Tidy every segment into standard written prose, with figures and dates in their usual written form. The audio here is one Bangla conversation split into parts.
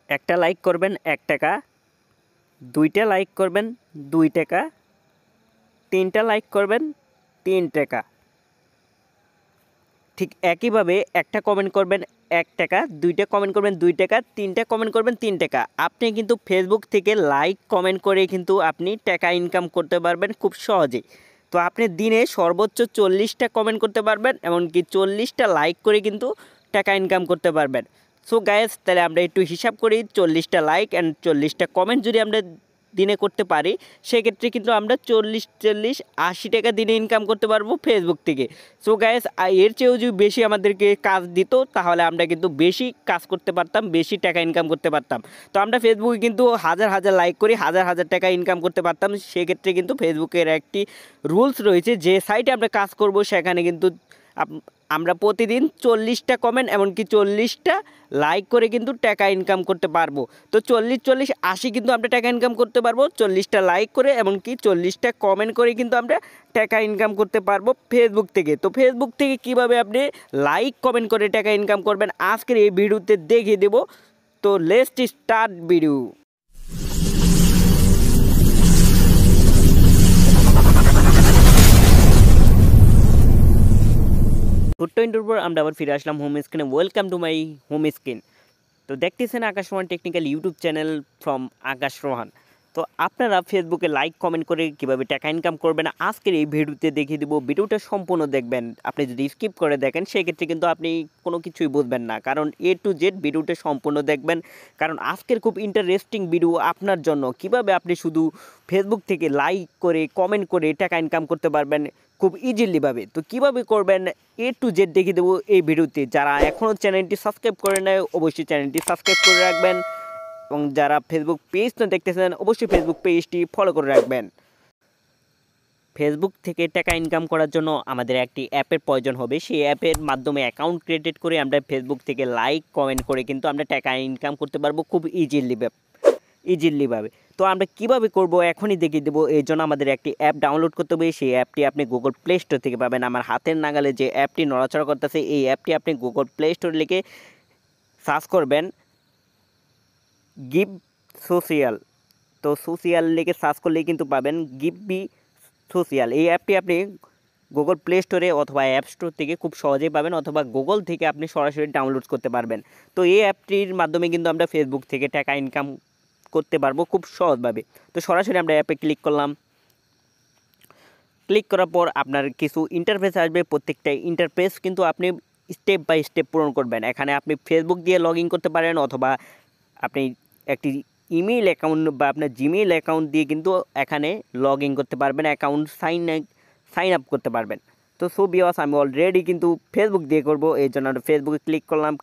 একটা লাইক করবেন 1 টাকা, 2টা লাইক করবেন 2 টাকা, 3টা লাইক করবেন 3 টাকা। ঠিক একইভাবে একটা কমেন্ট করবেন 1 টাকা, 2টা কমেন্ট করবেন 2 টাকা, 3টা কমেন্ট করবেন 3 টাকা। আপনি কিন্তু ফেসবুক থেকে লাইক কমেন্ট করে কিন্তু আপনি টাকা ইনকাম করতে পারবেন খুব সহজেই। তো আপনি দিনে সর্বোচ্চ 40টা কমেন্ট করতে পারবেন, এমনকি 40টা লাইক করে কিন্তু টাকা ইনকাম করতে পারবেন। সো গাইস, তাহলে আমরা একটু হিসাব করি, 40টা লাইক অ্যান্ড 40টা কমেন্ট যদি আমরা দিনে করতে পারি, সেক্ষেত্রে কিন্তু আমরা 40-40-80 টাকা দিনে ইনকাম করতে পারবো ফেসবুক থেকে। সো গাইস, এর চেয়েও যদি বেশি আমাদেরকে কাজ দিত, তাহলে আমরা কিন্তু বেশি কাজ করতে পারতাম, বেশি টাকা ইনকাম করতে পারতাম। তো আমরা ফেসবুকে কিন্তু হাজার হাজার লাইক করি, হাজার হাজার টাকা ইনকাম করতে পারতাম। সেক্ষেত্রে কিন্তু ফেসবুকের একটি রুলস রয়েছে, যে সাইটে আমরা কাজ করব সেখানে কিন্তু আমরা প্রতিদিন 40টা কমেন্ট এমনকি 40টা লাইক করে কিন্তু টাকা ইনকাম করতে পারবো। তো 40-40-80 কিন্তু আমরা টাকা ইনকাম করতে পারবো 40টা লাইক করে, এমনকি 40টা কমেন্ট করে কিন্তু আমরা টাকা ইনকাম করতে পারবো ফেসবুক থেকে। তো ফেসবুক থেকে কিভাবে আপনি লাইক কমেন্ট করে টাকা ইনকাম করবেন আজকের এই ভিডিওতে দেখিয়ে দেবো। তো লেটস স্টার্ট ভিডিও। ছোট্ট ইন্টার পর আমরা আবার ফিরে আসলাম হোম স্ক্রিনে। Welcome to my home screen. তো দেখতেছেন Akash Rohan technical YouTube channel from Akash Rohan. তো আপনারা ফেসবুকে লাইক কমেন্ট করে কীভাবে টাকা ইনকাম করবেন আজকের এই ভিডিওতে দেখিয়ে দেবো। ভিডিওটা সম্পূর্ণ দেখবেন। আপনি যদি স্কিপ করে দেখেন সেক্ষেত্রে কিন্তু আপনি কোনো কিছুই বুঝবেন না, কারণ A to Z ভিডিওটা সম্পূর্ণ দেখবেন, কারণ আজকের খুব ইন্টারেস্টিং ভিডিও আপনার জন্য। কিভাবে আপনি শুধু ফেসবুক থেকে লাইক করে কমেন্ট করে টাকা ইনকাম করতে পারবেন খুব ইজিলিভাবে। তো কীভাবে করবেন A to Z দেখিয়ে দেবো এই ভিডিওতে। যারা এখনও চ্যানেলটি সাবস্ক্রাইব করে নেয় অবশ্যই চ্যানেলটি সাবস্ক্রাইব করে রাখবেন, এবং যারা ফেসবুক পেজটা দেখতেছেন অবশ্যই ফেসবুক পেজটি ফলো করে রাখবেন। ফেসবুক থেকে টাকা ইনকাম করার জন্য আমাদের একটি অ্যাপের প্রয়োজন হবে। সেই অ্যাপের মাধ্যমে অ্যাকাউন্ট ক্রিয়েট করে আমরা ফেসবুক থেকে লাইক কমেন্ট করে কিন্তু আমরা টাকা ইনকাম করতে পারবো খুব ইজিলিভাবে। তো আমরা কিভাবে করব এখনই দেখিয়ে দেবো। এই জন্য আমাদের একটি অ্যাপ ডাউনলোড করতে হবে। সেই অ্যাপটি আপনি গুগল প্লে স্টোর থেকে পাবেন। আমার হাতের নাগালে যে অ্যাপটি নড়াচড়া করতেছে, এই অ্যাপটি আপনি গুগল প্লে স্টোর লিখে সার্চ করবেন গিভ সোশিয়াল। তো সোশিয়াল লিখে সার্চ করলেই কিন্তু পাবেন গিভ বি সোশিয়াল। এই অ্যাপটি আপনি গুগল প্লে স্টোরে অথবা অ্যাপ স্টোর থেকে খুব সহজেই পাবেন, অথবা গুগল থেকে আপনি সরাসরি ডাউনলোড করতে পারবেন। তো এই অ্যাপটির মাধ্যমে কিন্তু আমরা ফেসবুক থেকে টাকা ইনকাম করতে পারবো খুব সহজভাবে। তো সরাসরি আমরা অ্যাপে ক্লিক করলাম। ক্লিক করার পর আপনার কিছু ইন্টারফেস আসবে। প্রত্যেকটা ইন্টারফেস কিন্তু আপনি স্টেপ বাই স্টেপ পূরণ করবেন। এখানে আপনি ফেসবুক দিয়ে লগ ইন করতে পারেন, অথবা আপনি একটি ইমেইল অ্যাকাউন্ট বা আপনার জিমেইল অ্যাকাউন্ট দিয়ে কিন্তু এখানে লগ ইন করতে পারবেন, অ্যাকাউন্ট সাইন আপ করতে পারবেন। তো সো ভিউয়ার্স, আমি অলরেডি কিন্তু ফেসবুক দিয়ে করব, এই জন্য আমরা ফেসবুকে ক্লিক করলাম।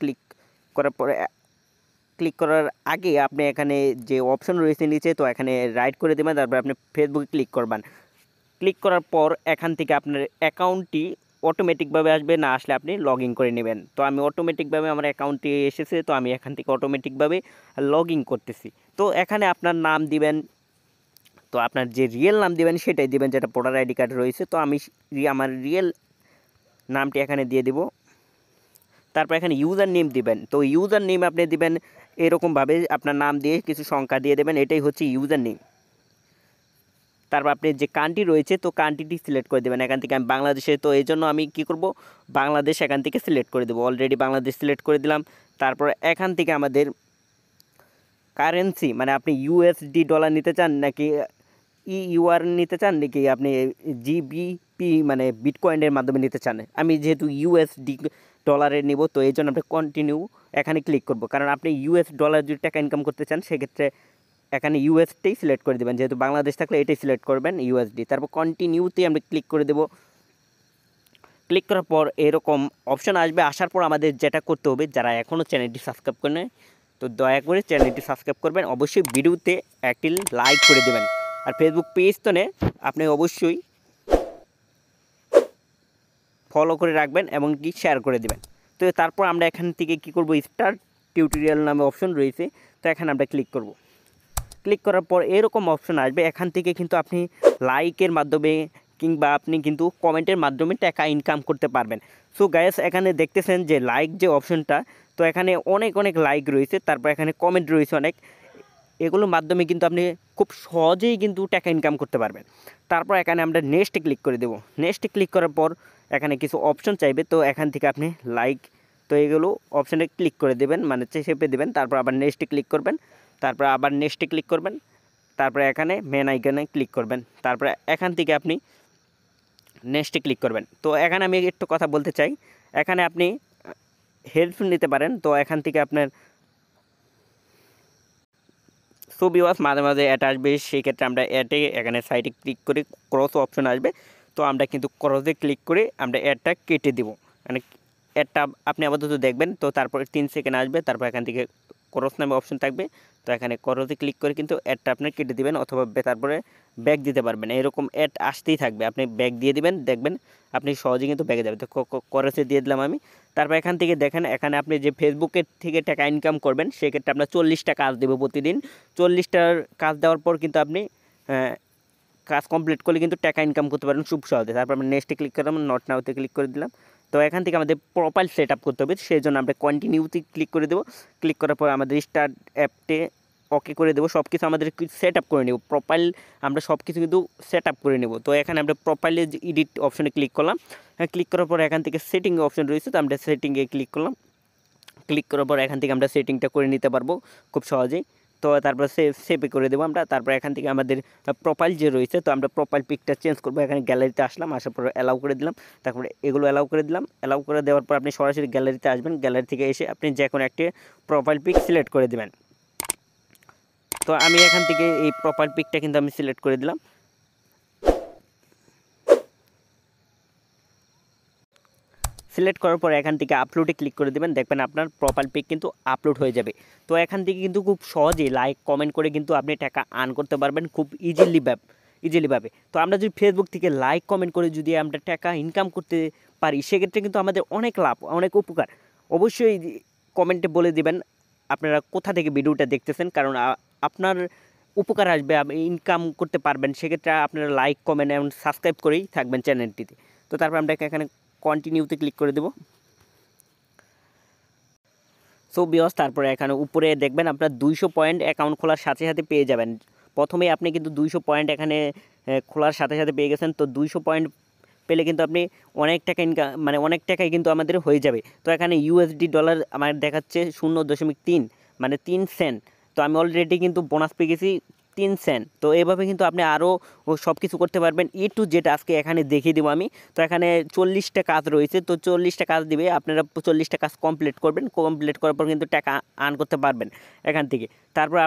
ক্লিক করার আগে আপনি এখানে যে অপশন রয়েছে নিচে, তো এখানে রাইট করে দেবেন, তারপর আপনি ফেসবুকে ক্লিক করবেন। ক্লিক করার পর এখান থেকে আপনার অ্যাকাউন্টটি অটোমেটিকভাবে আসবে, না আসলে আপনি লগ ইন করে নেবেন। তো আমি অটোমেটিকভাবে আমার অ্যাকাউন্টটি এসেছে, তো আমি এখান থেকে অটোমেটিকভাবে লগ ইন করতেছি। তো এখানে আপনার নাম দিবেন। তো আপনার যে রিয়েল নাম দিবেন সেটাই দিবেন, যেটা ভোটার আইডি কার্ড রয়েছে। তো আমি আমার রিয়েল নামটি এখানে দিয়ে দেব। তারপর এখানে ইউজার নেম দিবেন। তো ইউজার নেম আপনি দিবেন এরকমভাবে, আপনার নাম দিয়ে কিছু সংখ্যা দিয়ে দেবেন, এটাই হচ্ছে ইউজার নেম। তারপর আপনি যে কান্ট্রি রয়েছে, তো কান্ট্রিটি সিলেক্ট করে দেবেন। এখান থেকে আমি বাংলাদেশে, তো এই জন্য আমি কী করব, বাংলাদেশ এখান থেকে সিলেক্ট করে দেবো। অলরেডি বাংলাদেশ সিলেক্ট করে দিলাম। তারপর এখান থেকে আমাদের কারেন্সি, মানে আপনি USD ডলার নিতে চান নাকি EUR নিতে চান, নাকি আপনি GBP মানে বিটকয়েনের মাধ্যমে নিতে চান। আমি যেহেতু USD ডলারে নেব, তো এই জন্য আপনি কন্টিনিউ এখানে ক্লিক করব, কারণ আপনি US ডলার যদি টাকা ইনকাম করতে চান সেক্ষেত্রে এখানে USDটাই সিলেক্ট করে দেবেন। যেহেতু বাংলাদেশ থাকলে এটাই সিলেক্ট করবেন USD। তারপর কন্টিনিউতে আমরা ক্লিক করে দেব। ক্লিক করার পর এরকম অপশান আসবে। আসার পর আমাদের যেটা করতে হবে, যারা এখনও চ্যানেলটি সাবস্ক্রাইব করে নেয়, তো দয়া করে চ্যানেলটি সাবস্ক্রাইব করবেন, অবশ্যই ভিডিওতে একটি লাইক করে দেবেন। আর ফেসবুক পেজ তো আপনি অবশ্যই ফলো করে রাখবেন এবং কি শেয়ার করে দেবেন। তো তারপর আমরা এখান থেকে কি করব, স্টার্ট টিউটোরিয়াল নামে অপশন রয়েছে, তো এখানে আমরা ক্লিক করব। ক্লিক করার পর এরকম অপশন আসবে। এখান থেকে কিন্তু আপনি লাইকের মাধ্যমে কিংবা আপনি কিন্তু কমেন্টের মাধ্যমে টাকা ইনকাম করতে পারবেন। সো গাইস, এখানে দেখতেছেন যে লাইক যে অপশনটা, তো এখানে অনেক অনেক লাইক রয়েছে, তারপর এখানে কমেন্ট রয়েছে অনেক, এগুলোর মাধ্যমে কিন্তু আপনি খুব সহজেই কিন্তু টাকা ইনকাম করতে পারবেন। তারপর এখানে আমরা নেক্সটে ক্লিক করে দেবো। নেক্সটে ক্লিক করার পর এখানে কিছু অপশন চাইবে, তো এখান থেকে আপনি লাইক, তো এগুলো অপশানে ক্লিক করে দেবেন, মানে চেপে দেবেন, তারপর আবার নেক্সটে ক্লিক করবেন, তারপর আবার নেক্সটে ক্লিক করবেন, তারপরে এখানে মেন আইকনে ক্লিক করবেন, তারপরে এখান থেকে আপনি নেক্সটে ক্লিক করবেন। তো এখানে আমি একটু কথা বলতে চাই, এখানে আপনি হেডফোন নিতে পারেন, তো এখান থেকে আপনার ছবি ওয়াশ মাঝে মাঝে অ্যাড আসবে, সেই ক্ষেত্রে আমরা অ্যাডে এখানে সাইডে ক্লিক করে ক্রস অপশন আসবে, তো আমরা কিন্তু ক্রসে ক্লিক করে আমরা অ্যাডটা কেটে দেবো, মানে অ্যাডটা আপনি আপাতত দেখবেন, তো তারপর 3 সেকেন্ড আসবে, তারপর এখান থেকে ক্রস নামে অপশন থাকবে, তো এখানে ক্রসে ক্লিক করে কিন্তু অ্যাডটা আপনি কেটে দিবেন, অথবা তারপরে ব্যাক দিতে পারবেন, এরকম অ্যাড আসতেই থাকবে, আপনি ব্যাক দিয়ে দিবেন, দেখবেন আপনি সহজে কিন্তু ব্যাকে যাবে। তো ক্রসে দিয়ে দিলাম আমি, তারপর এখান থেকে দেখেন এখানে আপনি যে ফেসবুকের থেকে টাকা ইনকাম করবেন, সেক্ষেত্রে আমরা 40টা কাজ দেবো প্রতিদিন। 40টার কাজ দেওয়ার পর কিন্তু আপনি কাজ কমপ্লিট করলে কিন্তু টাকা ইনকাম করতে পারবেন খুব সহজে। তারপর আমরা নেক্সটে ক্লিক করলাম, নট নাওতে ক্লিক করে দিলাম। তো এখান থেকে আমাদের প্রোফাইল সেট আপ করতে হবে, সেই জন্য আমরা কন্টিনিউতে ক্লিক করে দেবো। ক্লিক করার পর আমাদের স্টার্ট অ্যাপটে ওকে করে দেবো, সব কিছু আমাদের সেট আপ করে নেব, প্রোফাইল আমরা সব কিছু কিন্তু সেট আপ করে নেব। তো এখানে আমরা প্রোফাইলে এডিট অপশনে ক্লিক করলাম, ক্লিক করার পর এখান থেকে সেটিং অপশন রয়েছে, তো আমরা সেটিংয়ে ক্লিক করলাম। ক্লিক করার পর এখান থেকে আমরা সেটিংটা করে নিতে পারবো খুব সহজেই। তো তারপর সেভে করে দেবো আমরা। তারপর এখান থেকে আমাদের প্রোফাইল যে রয়েছে, তো আমরা প্রোফাইল পিকটা চেঞ্জ করবো, এখানে গ্যালারিতে আসলাম, আসার পর অ্যালাউ করে দিলাম, তারপরে এগুলো অ্যালাউ করে দিলাম। অ্যালাউ করে দেওয়ার পর আপনি সরাসরি গ্যালারিতে আসবেন, গ্যালারি থেকে এসে আপনি যে কোনো একটি প্রোফাইল পিক সিলেক্ট করে দেবেন। তো আমি এখান থেকে এই প্রোফাইল পিকটা কিন্তু আমি সিলেক্ট করে দিলাম। সিলেক্ট করার পর এখান থেকে আপলোডে ক্লিক করে দেবেন, দেখবেন আপনার প্রোফাইল পিক কিন্তু আপলোড হয়ে যাবে। তো এখান থেকে কিন্তু খুব সহজেই লাইক কমেন্ট করে কিন্তু আপনি টাকা আর্ন করতে পারবেন খুব ইজিলিভাবে। তো আমরা যদি ফেসবুক থেকে লাইক কমেন্ট করে যদি আমরা টাকা ইনকাম করতে পারি, সেক্ষেত্রে কিন্তু আমাদের অনেক লাভ, অনেক উপকার। অবশ্যই কমেন্টে বলে দিবেন আপনারা কোথা থেকে ভিডিওটা দেখতেছেন, কারণ আপনার উপকার আসবে, আপনি ইনকাম করতে পারবেন, সেক্ষেত্রে আপনারা লাইক কমেন্ট এবং সাবস্ক্রাইব করেই থাকবেন চ্যানেলটিতে। তো তারপর আমরা এখানে কন্টিনিউতে ক্লিক করে দেবো। সো ভিউয়ার্স, তারপরে এখানে উপরে দেখবেন আপনার 200 পয়েন্ট অ্যাকাউন্ট খোলার সাথে সাথে পেয়ে যাবেন। প্রথমেই আপনি কিন্তু 200 পয়েন্ট এখানে খোলার সাথে সাথে পেয়ে গেছেন। তো 200 পয়েন্ট পেলে কিন্তু আপনি অনেক টাকা ইনকাম, মানে অনেক টাকাই কিন্তু আমাদের হয়ে যাবে। তো এখানে ইউএসডি ডলার আমার দেখাচ্ছে 0.3, মানে 3 সেন্ট। তো আমি অলরেডি কিন্তু বোনাস পেয়ে গেছি 3 সেন্ট। তো এভাবে কিন্তু আপনি আরও সব কিছু করতে পারবেন, এ টু জেড আজকে এখানে দেখিয়ে দেবো আমি। তো এখানে 40টা কাজ রয়েছে, তো 40টা কাজ দিবে, আপনারা 40টা কাজ কমপ্লিট করবেন, কমপ্লিট করার পর কিন্তু টাকা আর্ন করতে পারবেন এখান থেকে। তারপর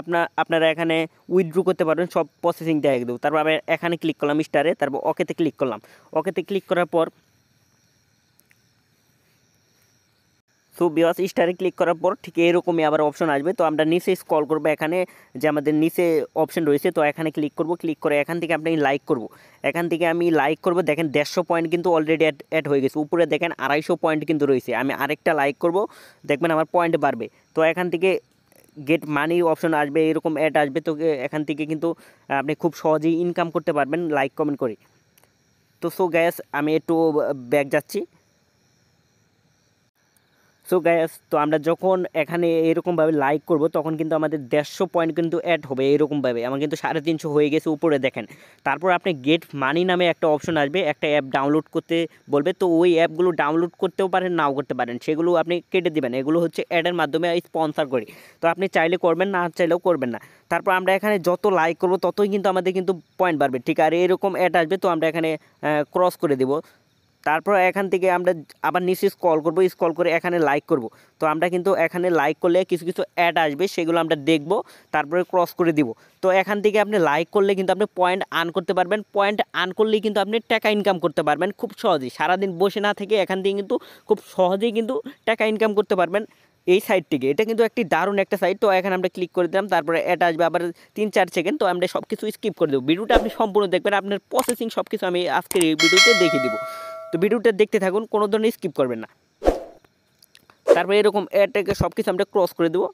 আপনারা এখানে উইথড্র করতে পারবেন, সব প্রসেসিং দেখে দেবো। তারপর আমি এখানে ক্লিক করলাম স্টারে, তারপর ওকেতে ক্লিক করলাম। ওকেতে ক্লিক করার পর সো ভিউয়ার্স, স্টারে ক্লিক করার পর ঠিক এরকমই আবার অপশন আসবে। তো আমরা নিচে স্ক্রল করব, এখানে যে আমাদের নিচে অপশন রয়েছে, তো এখানে ক্লিক করব। ক্লিক করে এখান থেকে আপনি লাইক করব, এখান থেকে আমি লাইক করব। দেখেন 150 পয়েন্ট কিন্তু অলরেডি অ্যাড হয়ে গেছে, উপরে দেখেন 250 পয়েন্ট কিন্তু রয়েছে। আমি আরেকটা লাইক করব, দেখবেন আমার পয়েন্ট বাড়বে। তো এখান থেকে গেট মানি অপশন আসবে, এরকম অ্যাড আসবে। তো এখান থেকে কিন্তু আপনি খুব সহজেই ইনকাম করতে পারবেন লাইক কমেন্ট করে। তো সো গ্যাস, আমি একটু ব্যাক যাচ্ছি। সো গাইস, তো আমরা যখন এখানে এরকমভাবে লাইক করব, তখন কিন্তু আমাদের 150 পয়েন্ট কিন্তু অ্যাড হবে এরকমভাবে। আমার কিন্তু 350 হয়ে গেছে উপরে দেখেন। তারপর আপনি গেট মানি নামে একটা অপশন আসবে, একটা অ্যাপ ডাউনলোড করতে বলবে। তো ওই অ্যাপগুলো ডাউনলোড করতেও পারেন, নাও করতে পারেন, সেগুলো আপনি কেটে দেবেন। এগুলো হচ্ছে অ্যাডের মাধ্যমে স্পন্সর করি, তো আপনি চাইলে করবেন, না চাইলেও করবেন না। তারপর আমরা এখানে যত লাইক করব ততই কিন্তু আমাদের কিন্তু পয়েন্ট বাড়বে, ঠিক। আর এরকম অ্যাড আসবে, তো আমরা এখানে ক্রস করে দেবো। তারপর এখান থেকে আমরা আবার নিচে স্ক্রল করব, স্ক্রল করে এখানে লাইক করব। তো আমরা কিন্তু এখানে লাইক করলে কিছু কিছু অ্যাড আসবে, সেগুলো আমরা দেখব, তারপরে ক্রস করে দিব। তো এখান থেকে আপনি লাইক করলে কিন্তু আপনি পয়েন্ট আর্ন করতে পারবেন। পয়েন্ট আর্ন করলেই কিন্তু আপনি টাকা ইনকাম করতে পারবেন খুব সহজেই। সারাদিন বসে না থেকে এখান থেকে কিন্তু খুব সহজেই কিন্তু টাকা ইনকাম করতে পারবেন এই সাইটটিকে। এটা কিন্তু একটি দারুণ একটা সাইট। তো এখানে আমরা ক্লিক করে দিলাম, তারপরে এটা আসবে আবার 3-4 সেকেন্ড। তো আমরা সব কিছু স্কিপ করে দেবো, ভিডিওটা আপনি সম্পূর্ণ দেখবেন, আপনার প্রসেসিং সব কিছু আমি আজকের এই ভিডিওতে দেখিয়ে দিব। তো ভিডিওটা দেখতে থাকুন, কোনো ধরনের স্কিপ করবেন না। তারপরে এরকম এটাকে সব কিছু আমরা ক্রস করে দেবো।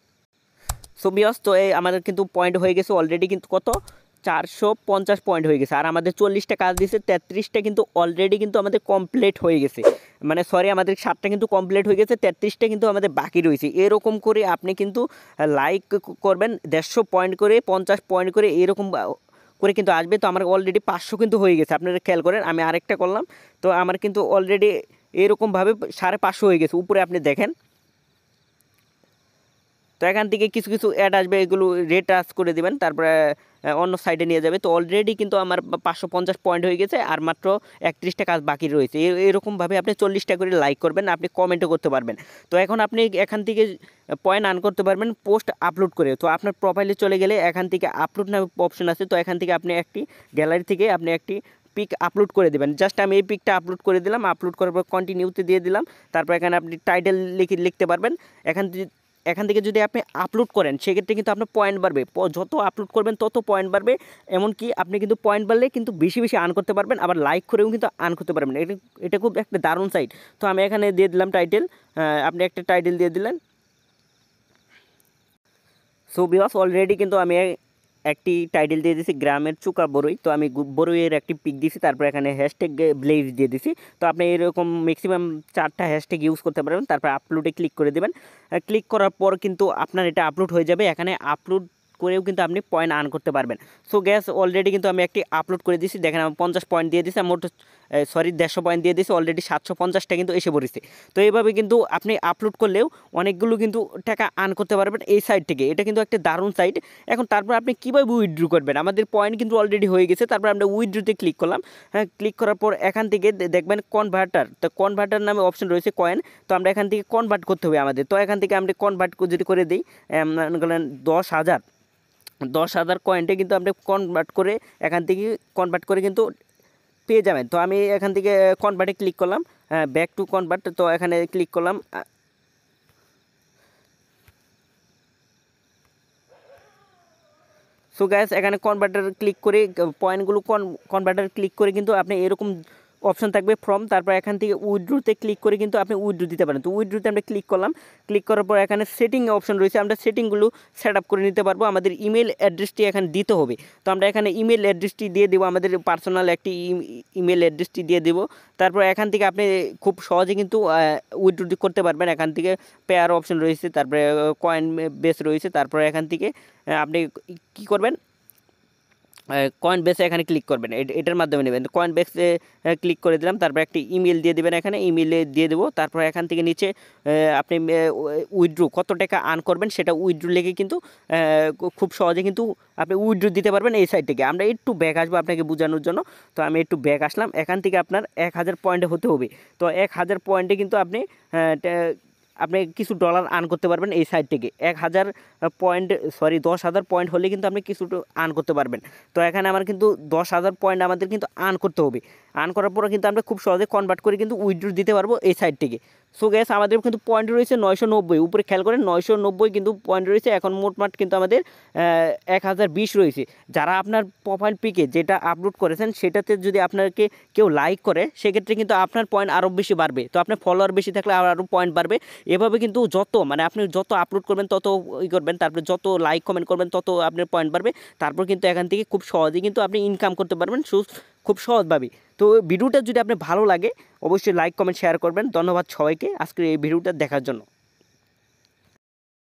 সো ভিউয়ার্স, তো এই আমাদের কিন্তু পয়েন্ট হয়ে গেছে অলরেডি, কিন্তু কত 450 পয়েন্ট হয়ে গেছে। আর আমাদের 40টা কাজ দিয়েছে, 33টা কিন্তু অলরেডি কিন্তু আমাদের কমপ্লিট হয়ে গেছে, মানে সরি আমাদের 7টা কিন্তু কমপ্লিট হয়ে গেছে, 33টা কিন্তু আমাদের বাকি রয়েছে। এরকম করে আপনি কিন্তু লাইক করবেন 150 পয়েন্ট করে, 50 পয়েন্ট করে, এরকম করে কিন্তু আসবে। তো আমার অলরেডি 500 কিন্তু হয়ে গেছে, আপনারা খেয়াল করেন আমি আরেকটা করলাম, তো আমার কিন্তু অলরেডি এরকমভাবে 550 হয়ে গেছে উপরে আপনি দেখেন। তো এখান থেকে কিছু কিছু অ্যাড আসবে, এগুলো রেট টাচ করে দেবেন, তারপরে অন্য সাইডে নিয়ে যাবে। তো অলরেডি কিন্তু আমার 550 পয়েন্ট হয়ে গেছে, আর মাত্র 31টা কাজ বাকি রয়েছে। এরকমভাবে আপনি 40টা করে লাইক করবেন, আপনি কমেন্টও করতে পারবেন। তো এখন আপনি এখান থেকে পয়েন্ট আর্ন করতে পারবেন পোস্ট আপলোড করে। তো আপনার প্রোফাইলে চলে গেলে এখান থেকে আপলোড নামে অপশন আছে, তো এখান থেকে আপনি একটি গ্যালারি থেকে আপনি একটি পিক আপলোড করে দেবেন। জাস্ট আমি এই পিকটা আপলোড করে দিলাম, আপলোড করার পর কন্টিনিউতে দিয়ে দিলাম। তারপর এখানে আপনি টাইটেল লিখতে পারবেন। এখান থেকে যদি আপনি আপলোড করেন সেক্ষেত্রে কিন্তু আপনার পয়েন্ট বাড়বে, যত আপলোড করবেন তত পয়েন্ট বাড়বে। এমনকি আপনি কিন্তু পয়েন্ট বাড়লে কিন্তু বেশি বেশি আর্ন করতে পারবেন, আবার লাইক করেও কিন্তু আর্ন করতে পারবেন। এটা খুব একটা দারুণ সাইট। তো আমি এখানে দিয়ে দিলাম টাইটেল, আপনি একটা টাইটেল দিয়ে দিলেন। সো ভিউয়ার্স অলরেডি কিন্তু আমি একটি টাইটেল দিয়ে দিয়েছি গ্রামের চুকা বড়ই। তো আমি বড়ইয়ের একটি পিক দিয়েছি, তারপর এখানে হ্যাশট্যাগ ব্লেজ দিয়ে দিয়েছি। তো আপনি এরকম ম্যাক্সিমাম 4টা হ্যাশট্যাগ ইউজ করতে পারবেন। তারপর আপলোডে ক্লিক করে দেবেন। ক্লিক করার পর কিন্তু আপনার এটা আপলোড হয়ে যাবে। এখানে আপলোড করেও কিন্তু আপনি পয়েন্ট আর্ন করতে পারবেন। সো গ্যাস অলরেডি কিন্তু আমি একটি আপলোড করে দিয়েছি, দেখেন আমি 50 পয়েন্ট দিয়ে দিয়েছি, মোট 150 পয়েন্ট দিয়ে দিয়েছি, অলরেডি 750টা কিন্তু এসে পড়েছে। তো এইভাবে কিন্তু আপনি আপলোড করলেও অনেকগুলো কিন্তু টাকা আর্ন করতে পারবেন এই সাইট থেকে। এটা কিন্তু একটা দারুণ সাইট। এখন তারপর আপনি কীভাবে উইথড্র করবেন, আমাদের পয়েন্ট কিন্তু অলরেডি হয়ে গেছে। তারপর আমরা উইথড্রতে ক্লিক করলাম। হ্যাঁ, ক্লিক করার পর এখান থেকে দেখবেন কনভার্টার, তো কনভার্টার নামে অপশন রয়েছে কয়েন। তো আমরা এখান থেকে কনভার্ট করতে হবে আমাদের। তো এখান থেকে আমরা কনভার্ট যদি করে দিই, মনে করেন 10,000 কয়েনটে কিন্তু আপনি কনভার্ট করে এখান থেকে কনভার্ট করে কিন্তু পেয়ে যাবেন। তো আমি এখান থেকে কনভার্টে ক্লিক করলাম, ব্যাক টু কনভার্ট, তো এখানে ক্লিক করলাম। সো গ্যাস এখানে কনভার্টার ক্লিক করে পয়েন্টগুলো কনভার্টার ক্লিক করে কিন্তু আপনি এরকম অপশন থাকবে ফ্রম, তারপর এখান থেকে উইথড্রোতে ক্লিক করে কিন্তু আপনি উইথড্রো দিতে পারেন। তো উইথড্রোতে আমরা ক্লিক করলাম, ক্লিক করার পর এখানে সেটিং অপশন রয়েছে, আমরা সেটিংগুলো সেট আপ করে নিতে পারবো। আমাদের ইমেল অ্যাড্রেসটি এখানে দিতে হবে। তো আমরা এখানে ইমেল অ্যাড্রেসটি দিয়ে দেবো, আমাদের পার্সোনাল একটি ইমেল অ্যাড্রেসটি দিয়ে দেবো। তারপর এখান থেকে আপনি খুব সহজে কিন্তু উইথড্রো করতে পারবেন। এখান থেকে পেয়ার অপশন রয়েছে, তারপরে কয়েন বেস রয়েছে। তারপরে এখান থেকে আপনি কী করবেন, কয়েন বেসে এখানে ক্লিক করবেন, এটার মাধ্যমে নেবেন। কয়েন বেসে ক্লিক করে দিলাম, তারপর একটি ইমেল দিয়ে দেবেন, এখানে ইমেলে দিয়ে দেবো। তারপর এখান থেকে নিচে আপনি উইথড্রো কত টাকা আর্ন করবেন সেটা উইথড্রো লেগে কিন্তু খুব সহজে কিন্তু আপনি উইথড্রো দিতে পারবেন এই সাইট থেকে। আমরা একটু ব্যাক আসবো আপনাকে বোঝানোর জন্য। তো আমি একটু ব্যাক আসলাম, এখান থেকে আপনার 1000 পয়েন্টে হতে হবে। তো 1000 পয়েন্টে কিন্তু আপনি কিছু ডলার আর্ন করতে পারবেন এই সাইট থেকে। 10,000 পয়েন্ট হলে কিন্তু আপনি কিছু আর্ন করতে পারবেন। তো এখানে আমার কিন্তু 10,000 পয়েন্ট আমাদের কিন্তু আর্ন করতে হবে। আর্ন করার পরে কিন্তু আমরা খুব সহজে কনভার্ট করে কিন্তু উইথড্র দিতে পারবো এই সাইট থেকে। সো গ্যাস আমাদের কিন্তু পয়েন্ট রয়েছে 990, উপরে খেয়াল করেন 990 কিন্তু পয়েন্ট রয়েছে। এখন মোটমাট কিন্তু আমাদের 1020 রয়েছে। যারা আপনার প্রোফাইল পিকে যেটা আপলোড করেছেন সেটাতে যদি আপনাকে কেউ লাইক করে সেক্ষেত্রে কিন্তু আপনার পয়েন্ট আরও বেশি বাড়বে। তো আপনার ফলোয়ার বেশি থাকলে আরও পয়েন্ট বাড়বে। এভাবে কিন্তু আপনি যত আপলোড করবেন তত করবেন, তারপরে যত লাইক কমেন্ট করবেন তত আপনার পয়েন্ট বাড়বে। তারপর কিন্তু এখান থেকে খুব সহজেই কিন্তু আপনি ইনকাম করতে পারবেন খুব সহজভাবেই। তো ভিডিওটা যদি আপনার ভালো লাগে অবশ্যই লাইক কমেন্ট শেয়ার করবেন। ধন্যবাদ সবাইকে আজকের এই ভিডিওটা দেখার জন্য।